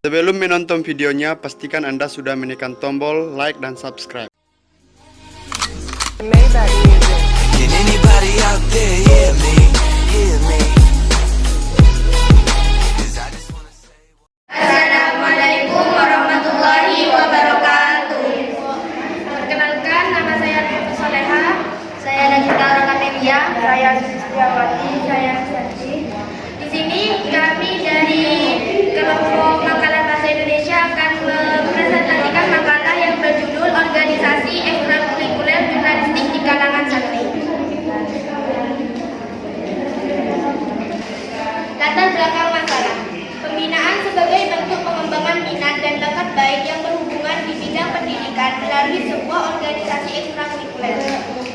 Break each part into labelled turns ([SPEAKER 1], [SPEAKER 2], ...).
[SPEAKER 1] Sebelum menonton videonya, pastikan Anda sudah menekan tombol like dan subscribe.
[SPEAKER 2] Can anybody out there hear me? Hear me? 'Cause I just wanna say
[SPEAKER 3] Assalamualaikum warahmatullahi wabarakatuh. Perkenalkan, nama saya Rianti Soleha. Saya Nagita Rakamelia. Saya Sustiawati. Saya Santi. Di sini kami dari kelompok makalah bahasa Indonesia akan mempresentasikan makalah yang berjudul Organisasi Ekstrakurikuler Jurnalistik di Kalangan Santri. Latar belakang masalah. Pembinaan sebagai bentuk pengembangan minat dan bakat baik yang berhubungan di bidang pendidikan melalui sebuah organisasi ekstrakurikuler.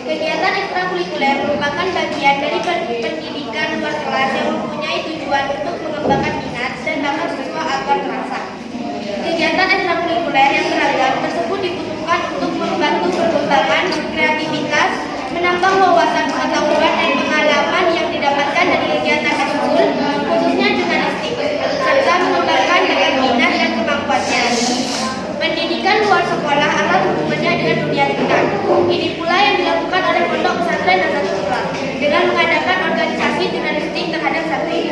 [SPEAKER 3] Kegiatan ekstrakurikuler merupakan bagian dari pendidikan luar kelas yang mempunyai tujuan untuk mengembangkan minat dan bakat siswa agar terasa. Kegiatan ekstrakurikuler yang beragam tersebut dibutuhkan untuk membantu perkembangan kreativitas, menambah wawasan pengetahuan dan pengalaman yang didapatkan dari kegiatan ekskul, khususnya jurnalistik, serta mengembangkan bakat minat dan kemampuannya. Pendidikan luar sekolah erat hubungannya dengan dunia luar. Ini pula yang dilakukan oleh pondok pesantren Nahdlatul Ulama dengan mengadakan organisasi jurnalistik terhadap santri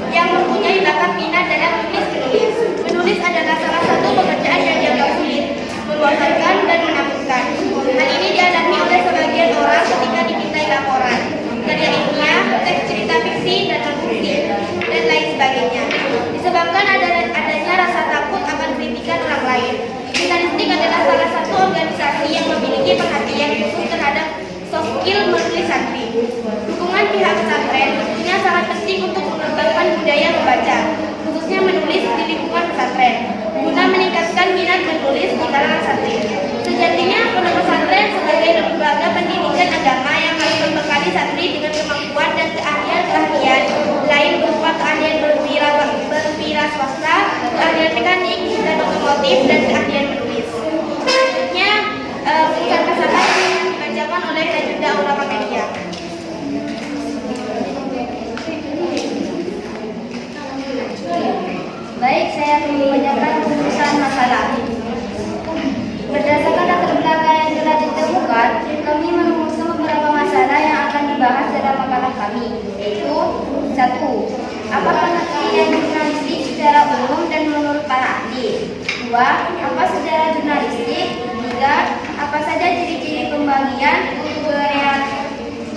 [SPEAKER 3] yang mempunyai bakat minat dalam menulis. Menulis adalah salah satu pekerjaan yang dianggap sulit, membosankan dan menakutkan. Hal ini dialami oleh sebagian orang ketika dimintai laporan, karya ilmiah, teks cerita fiksi dan non-fiksi, dan lain sebagainya. Disebabkan adanya rasa takut akan kritikan orang lain. Jurnalistik adalah salah satu organisasi yang memiliki perhatian khusus terhadap soft skill menulis santri. Dukungan pihak pesantren tentunya sangat penting untuk mengembangkan budaya membaca, khususnya menulis di lingkungan pesantren, guna meningkatkan minat menulis di kalangan santri. Sejatinya, pondok pesantren sebagai lembaga pendidikan agama yang harus membekali santri dengan kemampuan dan keahlian lain berupa keahlian berwira swasta, keahlian mekanik dan otomotif, dan keahlian menulis. Selanjutnya, ucapan kesalahan dibacakan oleh Najda Ulama Media. Baik, saya akan membacakan rumusan masalah. Berdasarkan latar belakang yang telah ditemukan, kami merumuskan beberapa masalah yang akan dibahas dalam makalah kami, yaitu 1. Apa pengertian jurnalistik secara umum dan menurut para ahli? 2. Apa sejarah jurnalistik? 3. Apa saja ciri-ciri pembagian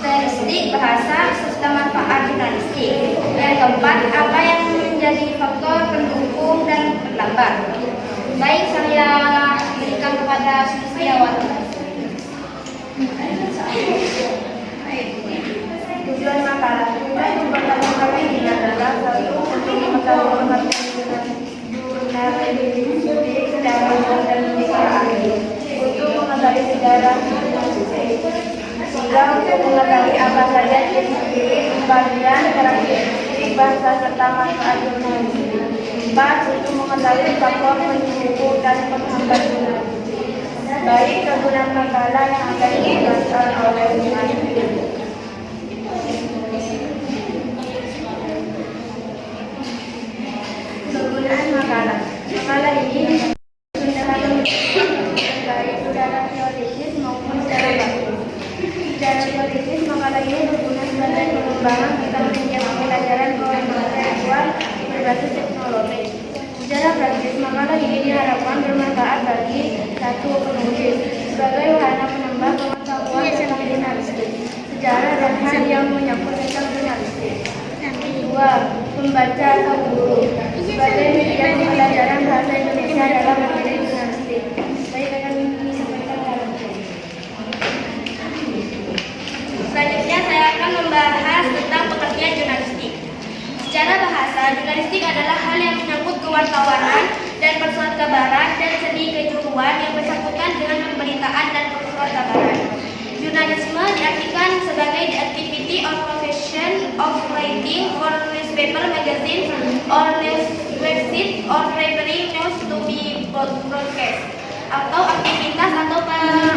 [SPEAKER 3] karakteristik bahasa serta manfaat jurnalistik? Yang keempat, apa yang menjadi faktor pendukung dan penambah? Baik, saya berikan kepada Sustiawati. Tujuan makalah. Tujuan pembakaran kami ini adalah 1. Untuk mengetahui pengertian jurnalistik secara umum dan para ahli. Untuk mengetahui sejarah jurnalistik. 3. Untuk mengetahui apa saja ciri-ciri pembagian karakteristik bahasa serta manfaat jurnalistik. 4. Untuk mengetahui faktor pendukung dan penghambat jurnalistik. Baik, kegunaan makalah yang akan dijelaskan oleh jurnalistik. Kegunaan makalah. Makalah ini baik secara teoritis maupun secara praktis. Secara teoritis, makalah ini berguna sebagai pengembangan tentang kegiatan pelajaran pengetahuan luar berbasis teknologi. Secara praktis, makalah ini diharapkan bermanfaat bagi 1. Penulis sebagai wahana penambah pengetahuan tentang jurnalistik, sejarah dan hal yang menyangkut tentang jurnalistik. 2. Pembaca atau guru sebagai media pembelajaran bahasa Indonesia dalam materi jurnalistik. Baik, akan disampaikan dalam. Selanjutnya saya akan membahas tentang pengertian jurnalistik. Secara bahasa, jurnalistik adalah hal yang menyangkut kewartawanan dan persurat kabaran dan seni kejuruan yang bersangkutan dengan pemberitaan dan persurat kabaran. Jurnalisme diartikan sebagai the activity or profession of writing for newspaper, magazine, or news website or preparing news to be broadcast, atau aktivitas atau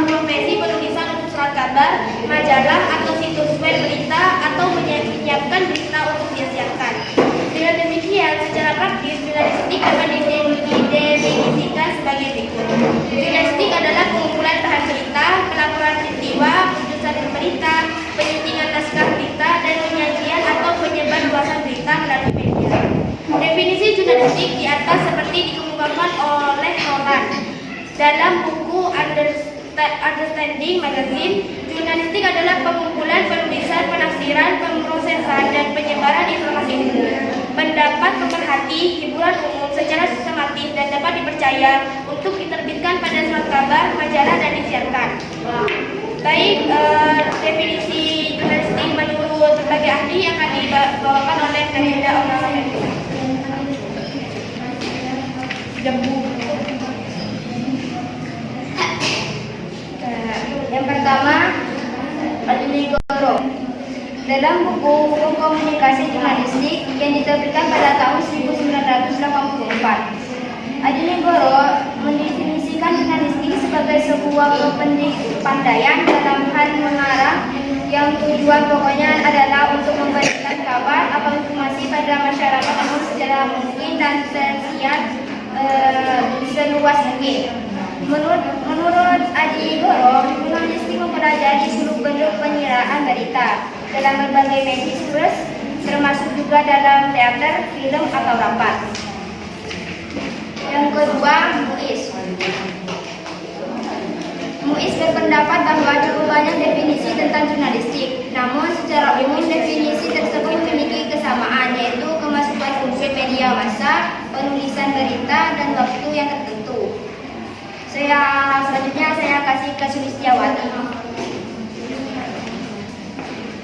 [SPEAKER 3] profesi penulisan untuk surat kabar, majalah atau situs web berita, atau menyiapkan berita untuk disiarkan. Dengan demikian, secara praktis jurnalistik dapat dibuat oleh Roland. Dalam buku Understanding Magazine, jurnalistik adalah pengumpulan, penulisan, penafsiran, pemrosesan, dan penyebaran informasi umum, pendapat pemerhati, hiburan umum secara sistematis dan dapat dipercaya untuk diterbitkan pada surat kabar, majalah, dan disiarkan. Baik, definisi jurnalistik menurut berbagai ahli yang akan dibawakan oleh Nahida Omar. Yang pertama, Adinegoro. Dalam buku Hukum Komunikasi Jurnalistik yang diterbitkan pada tahun 1984, Adinegoro mendefinisikan jurnalistik sebagai sebuah kepandaian dalam hal mengarang yang tujuan pokoknya adalah untuk memberikan kabar atau informasi pada masyarakat umum secara mungkin dan tersiar seluas mungkin. Menurut Adinegoro, jurnalistik mempelajari seluruh bentuk penyiraan berita dalam berbagai media terus, termasuk juga dalam teater, film, atau rapat. Yang kedua, Muiz berpendapat bahwa cukup banyak definisi tentang jurnalistik. Namun secara umum definisi tersebut memiliki kesamaan, yaitu kemasukan unsur media massa, penulisan berita, dan waktu yang tertentu. Selanjutnya saya kasih ke Sulistiawati.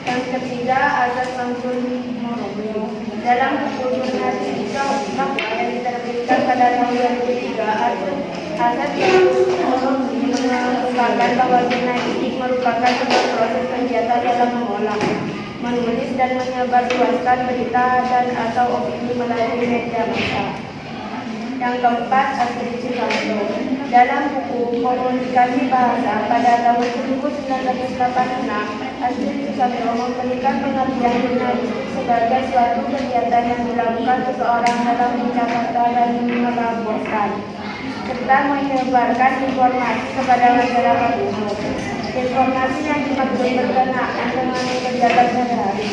[SPEAKER 4] Yang ketiga, Azaz Samsul Morobo. Dalam buku Jurnalistika Fakta yang diterbitkan pada tahun 2003, Azaz Morobo mengungkapkan bahwa jurnalistik merupakan sebuah proses kegiatan dalam mengolah, menulis, dan menyebarluaskan berita dan atau opini melalui media massa. Yang keempat, Astrid Susanto. Dalam buku Komunikasi Bahasa pada tahun 1986, Astrid Susanto memberikan pengertian jurnalistik sebagai suatu kegiatan yang dilakukan seseorang dalam mencatat dan melaporkan, serta menyebarkan informasi kepada masyarakat umum. Informasi yang dimaksud berkenaan dengan kegiatan sehari-hari.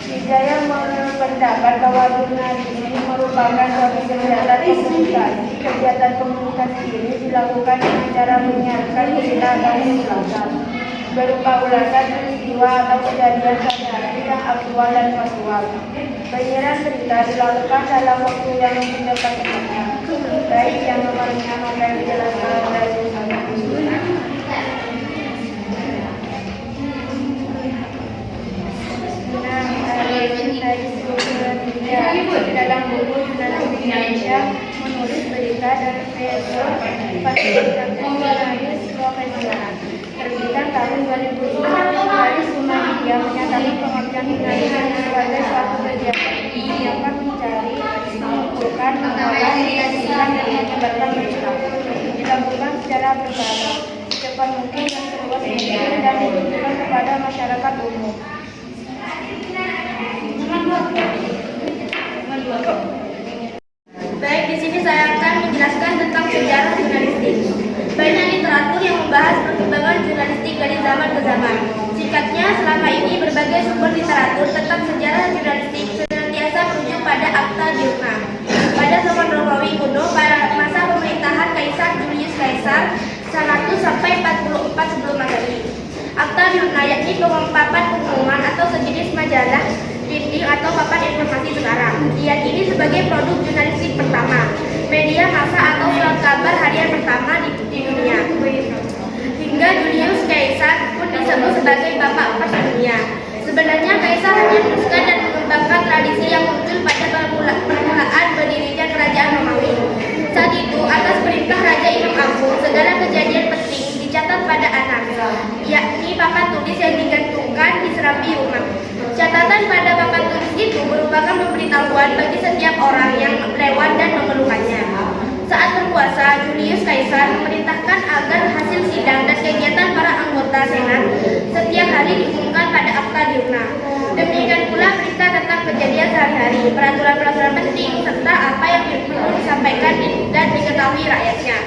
[SPEAKER 4] Wijaya berpendapat bahwa jurnalistik ini merupakan suatu kegiatan komunikasi. Kegiatan komunikasi ini dilakukan dengan cara menyiarkan berita atau ulasan, berupa ulasan peristiwa atau kejadian sehari-hari yang aktual dan faktual. Penyiaran berita dilakukan dalam waktu yang singkat-singkatnya. Baik, yang nomornya akan dijelaskan oleh dalam buku Jurnalistik Indonesia menulis berita dan video jurnalis profesional terbitan tahun 2005. Jurnalis Muhammadiyah menyatakan pengertian jurnalistik sebagai suatu kegiatan yang dapat mencari, mengumpulkan, mengolah, menyajikan, dan menyebarkan berita. Dilakukan secara berkala, secepat mungkin dan seluas mungkin, dan ditujukan kepada masyarakat umum.
[SPEAKER 3] Baik, di sini saya akan menjelaskan tentang sejarah jurnalistik. Banyak literatur yang membahas perkembangan jurnalistik dari zaman ke zaman. Singkatnya, selama ini berbagai sumber literatur tentang sejarah jurnalistik senantiasa merujuk pada Akta Diurna. Pada zaman Romawi kuno, pada masa pemerintahan Kaisar Julius Caesar 100 sampai 44 sebelum Masehi. Akta Diurna yakni papan pengumuman atau sejenis majalah dinding atau papan informasi sekarang, diyakini sebagai produk jurnalistik pertama, media massa atau surat kabar harian pertama di dunia. Hingga Julius Caesar pun disebut sebagai bapak pers dunia. Sebenarnya Kaisar hanya meneruskan dan mengembangkan tradisi yang muncul pada permulaan berdirinya kerajaan Romawi. Saat itu, atas perintah Raja Imam Agung, segala kejadian penting dicatat pada anak, yakni papan tulis yang digantungkan di serambi rumah. Catatan pada papan tulis itu merupakan pemberitahuan bagi setiap orang yang lewat dan memerlukannya. Saat berkuasa, Julius Caesar memerintahkan agar hasil sidang dan kegiatan para anggota senat setiap hari diumumkan pada Akta Diurna. Demikian pula berita tentang kejadian sehari-hari, peraturan-peraturan penting, serta apa yang perlu disampaikan dan diketahui rakyatnya.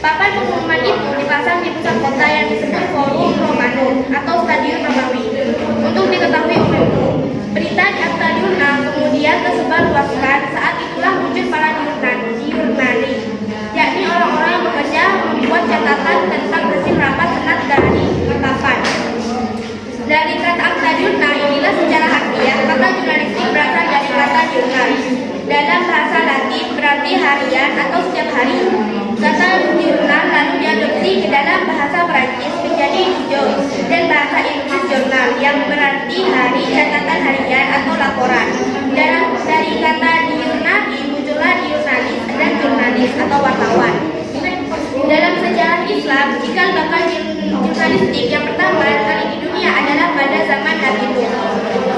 [SPEAKER 3] Papan pengumuman itu dipasang di pusat kota yang disebut Forum Romanum atau Stadion Romawi untuk diketahui umum. Berita di Akta Diurna kemudian tersebar luaskan. Saat itulah muncul para diurna berarti harian atau setiap hari. Kata jurnal lalu diadopsi ke dalam bahasa Perancis menjadi jour dan bahasa Inggris jurnal yang berarti hari, catatan harian atau laporan. Dari kata diurnali muncullah diurnalis dan jurnalis atau wartawan. Dalam sejarah Islam, cikal bakal jurnalistik yang pertama kali di dunia adalah pada zaman Nabi Nuh.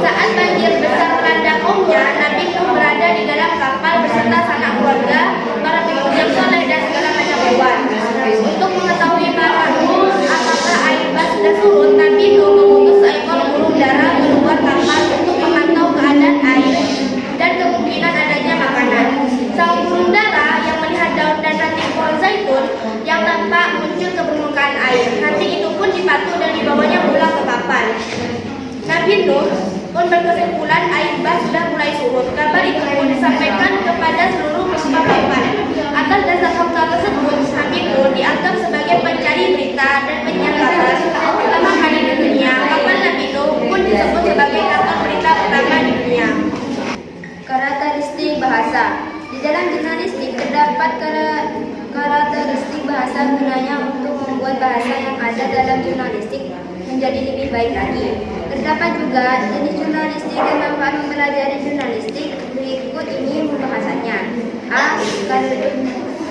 [SPEAKER 3] Saat banjir besar melanda kaumnya, Nabi Nuh berada di dalam kapal beserta sanak keluarga, para pengikut yang soleh dan segala macam hewan. Untuk mengetahui apakah air bah sudah surut, Nabi Nuh mengutus seekor burung dara keluar kapal untuk memantau keadaan air dan kemungkinan adanya makanan. Sang burung dara yang melihat daun dan ranting pohon zaitun yang tampak muncul ke permukaan air. Ranting itu pun dipatu dan dibawanya pulang ke kapal. Nabi Nuh pun berkesimpulan air bah sudah mulai surut. Kabar itu pun disampaikan kepada seluruh penumpang kapal. Atas dasar fakta tersebut, Nabi Nuh dianggap sebagai pencari berita dan penyiar kabar pertama kali di dunia. Kapal Nabi Nuh pun disebut sebagai kantor berita pertama di dunia.
[SPEAKER 4] Karakteristik bahasa. Di dalam jurnalistik terdapat karakteristik bahasa gunanya untuk membuat bahasa yang ada dalam jurnalistik menjadi lebih baik lagi. Terdapat juga jenis jurnalistik dan manfaat mempelajari jurnalistik. Berikut ini pembahasannya. A.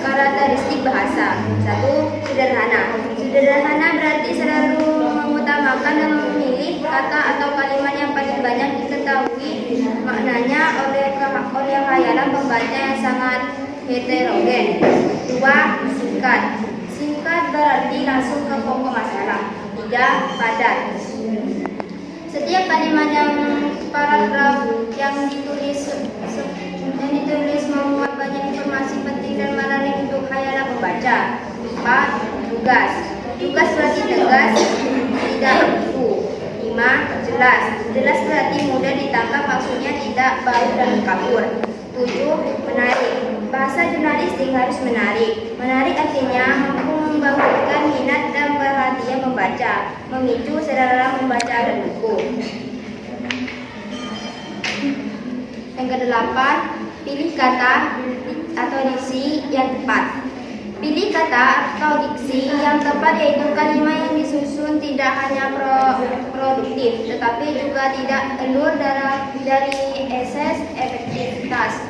[SPEAKER 4] Karakteristik bahasa. 1. Sederhana. Sederhana berarti selalu mengutamakan dan memilih kata atau kalimat yang paling banyak diketahui maknanya oleh khayalan pembaca yang sangat heterogen. 2. Singkat. Singkat berarti langsung ke pokok masalah. 3. Padat. Setiap kalimat yang paragraf yang ditulis memuat banyak informasi penting dan menarik untuk khayalan pembaca. 4. Tugas. Tugas berarti tegas, tidak ambigu. 5. Jelas. Jelas berarti mudah ditangkap, maksudnya tidak bau dan kabur. 7. Menarik. Bahasa jurnalistik harus menarik. Menarik artinya mampu membangunkan minat dan perhatian pembaca, memicu selera membaca buku. Yang kedelapan, pilih kata atau diksi yang tepat. Pilih kata atau diksi yang tepat yaitu kalimat yang disusun tidak hanya produktif, tetapi juga tidak elur dari asas efektivitas.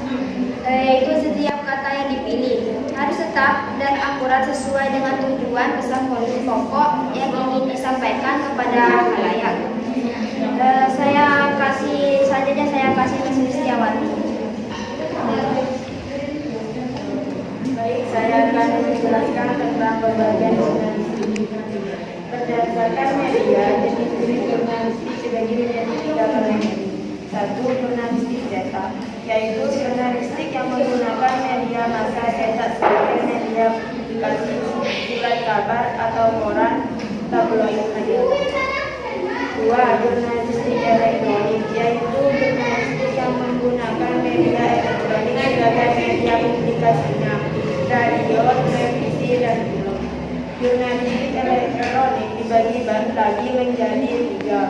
[SPEAKER 4] Yaitu setiap kata yang dipilih harus tetap dan akurat sesuai dengan tujuan pesan pokok yang ingin disampaikan kepada khalayak. Saya kasih Miss Listiawati. Baik, saya akan menjelaskan tentang pembagian jurnalistik. Berdasarkan media, jenis jurnalistik dibagi menjadi 3 kategori. 1. Jurnalistik cetak, yaitu jurnalistik yang menggunakan media massa cetak sebagai media publikasi surat kabar atau koran, tabloid majalah. 2. Jurnalistik elektronik, yaitu jurnalistik yang menggunakan media elektronik sebagai media publikasinya, radio, televisi, dan film. Jurnalistik elektronik dibagi lagi menjadi 3.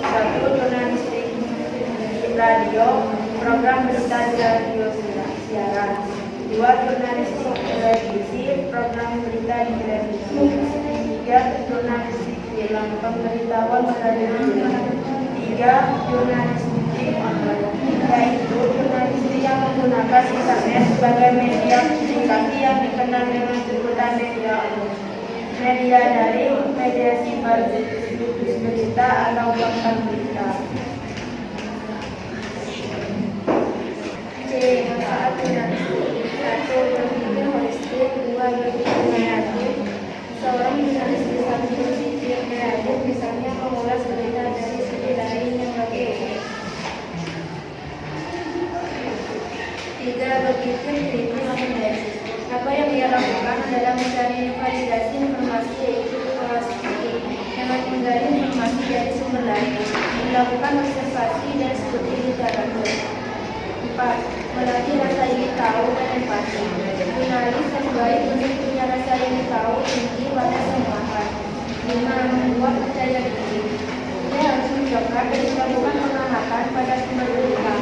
[SPEAKER 4] 1. Jurnalistik radio, program berita di radio siaran. 2. Jurnalistik televisi, program berita di televisi. 3. Jurnalistik film, pemberitahuan melalui film. 3. Jurnalistik online, yaitu jurnalistik yang menggunakan internet sebagai media publikasi yang dikenal dengan sebutan media online, media daring, media siber, situs berita atau portal berita. Manfaat jurnalistik. 1. Berpikir holistik. 2. Berpikir kreatif. Seorang jurnalis bisa berpikir kreatif, misalnya mengulas berita dari segi lain yang berbeda. 3. Berpikir kritis analisis. Apa yang ia lakukan adalah mencari validasi informasi, yaitu kronologi, dengan menggali informasi dari sumber lain, melakukan observasi dan studi literatur. 4. Melatih rasa ingin tahu dan empati. Jurnalis yang baik mesti punya rasa ingin tahu tinggi pada semua hal. 5. Membuat percaya diri. Dia harus mencoba dan melakukan pengamatan pada sumber berita,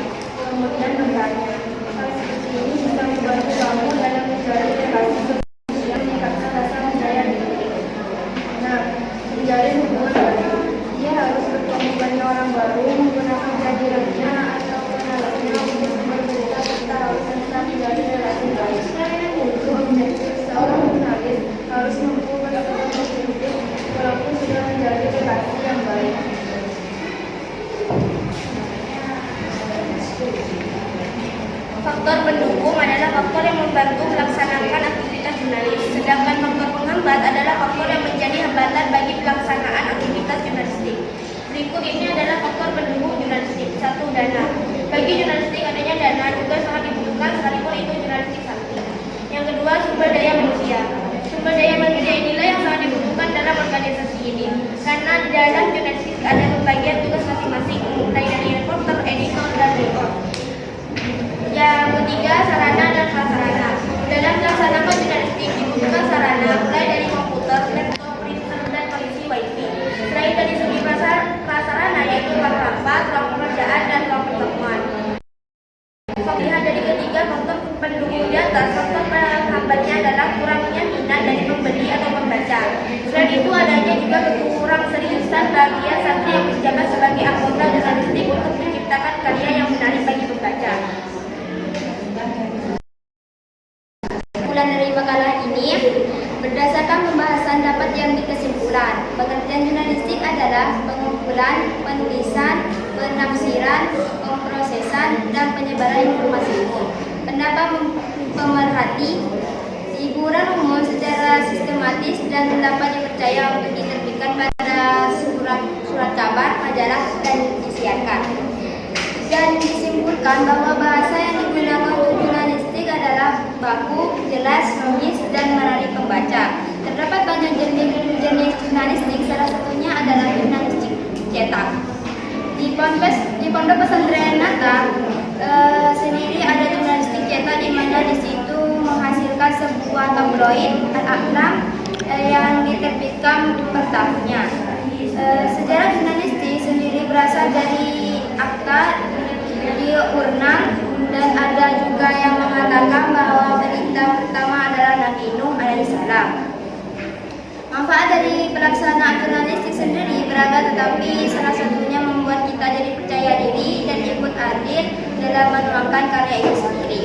[SPEAKER 4] kemudian bertanya. Hal seperti ini bisa
[SPEAKER 3] faktor yang membantu melaksanakan aktivitas jurnalis, sedangkan faktor penghambat adalah faktor yang menjadi hambatan bagi pelaksanaan aktivitas jurnalistik. Berikut ini adalah faktor pendukung jurnalistik. 1. Dana. Bagi jurnalistik adanya dana juga sangat dibutuhkan sekalipun itu jurnalistik sakti. Yang kedua, sumber daya manusia. Sumber daya manusia inilah yang sangat dibutuhkan dalam organisasi ini, karena di dalam jurnalistik ada pembagian tugas masing-masing, mulai dari reporter, editor, dan layout. Yang ketiga, sarana dan prasarana. Dalam melaksanakan jurnalistik dibutuhkan sarana, mulai dari komputer, laptop, printer, dan kondisi wifi. Selain dari segi prasarana, yaitu ruang rapat, ruang pekerjaan, dan ruang pertemuan. Lihat dari ketiga faktor pendukung di atas, faktor penghambatnya adalah kurangnya minat dari pembeli atau pembaca. Selain itu adanya juga kekurang seriusan bagian santri yang menjabat sebagai anggota jurnalistik untuk menciptakan karya yang menarik bagi pembaca. Kesimpulan dari makalah ini, berdasarkan pembahasan dapat diambil kesimpulan, pengertian jurnalistik adalah pengumpulan, penulisan, penafsiran, pemrosesan, dan penyebaran informasi umum. Pendapat pemerhati, hiburan umum secara sistematis dan dapat dipercaya untuk diterbitkan pada surat kabar, majalah, dan disiarkan. Dan disimpulkan bahwa bahasa yang digunakan untuk jurnalistik adalah baku, jelas, logis, dan menarik pembaca. Terdapat banyak jenis jurnalistik, salah satunya adalah jurnalistik cetak. Di Pondok Pesantren Nata sendiri ada jurnalistik cetak di mana di situ menghasilkan sebuah tabloid Al-Aqlam yang diterbitkan per tahunnya. Sejarah jurnalistik sendiri berasal dari akta diurnal, dan ada juga yang mengatakan bahwa berita pertama adalah Nabi Nuh alaihissalam. Manfaat dari pelaksanaan jurnalistik sendiri beragam, tetapi salah satunya membuat kita jadi percaya diri dan ikut andil dalam menuangkan karya itu sendiri.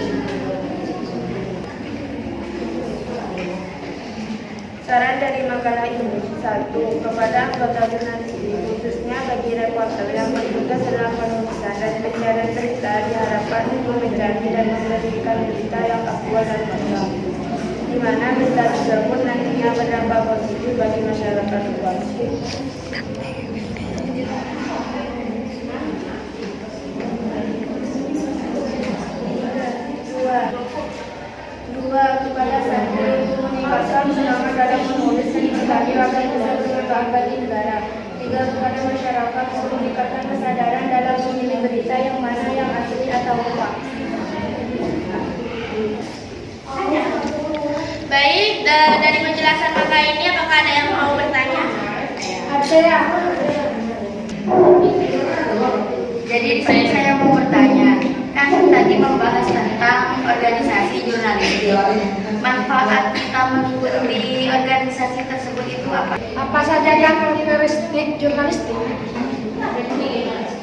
[SPEAKER 4] Saran dari makalah ini: 1. Kepada anggota jurnalistik, khususnya bagi reporter yang bertugas dalam penulisan dan pencarian berita, diharapkan untuk mencari dan memberikan berita yang aktual dan lengkap, di mana berita tersebut nantinya berdampak positif bagi masyarakat luas. 2. Kepada santri meningkatkan semangat dalam menulis dan berkarya agar bisa bermanfaat bagi negara. 3. Kepada masyarakat meningkatkan kesadaran dalam memilih berita yang mana yang asli atau hoax.
[SPEAKER 3] Baik, dari penjelasan makalah ini apakah ada yang mau bertanya?
[SPEAKER 4] Ada.
[SPEAKER 5] Jadi saya mau bertanya, kan tadi membahas tentang organisasi jurnalistik. Manfaat kita mengikuti organisasi tersebut itu apa?
[SPEAKER 4] Apa saja karakteristik jurnalistik?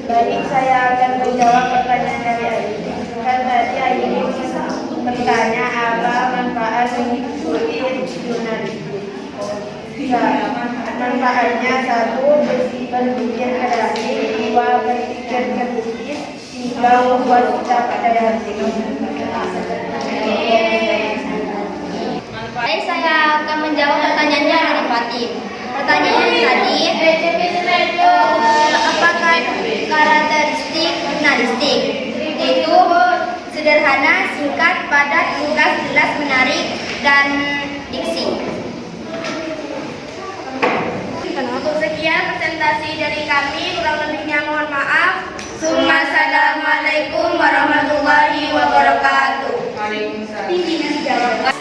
[SPEAKER 4] Baik, saya akan menjawab pertanyaan dari Aini. Kan tadi Aini bertanya apa manfaat mengikuti jurnalistik. Manfaatnya: 1. Berpikir kreatif, 2. Berpikir kritis, 3. Membuat kita percaya hati.
[SPEAKER 3] Baik, saya akan menjawab pertanyaannya dari Fatim. Pertanyaannya tadi, apakah karakteristik jurnalistik? Yaitu sederhana, singkat, padat, ringkas, jelas, menarik, dan diksi. Untuk sekian presentasi dari kami, kurang lebihnya mohon maaf. Assalamualaikum warahmatullahi wabarakatuh. Waalaikumsalam.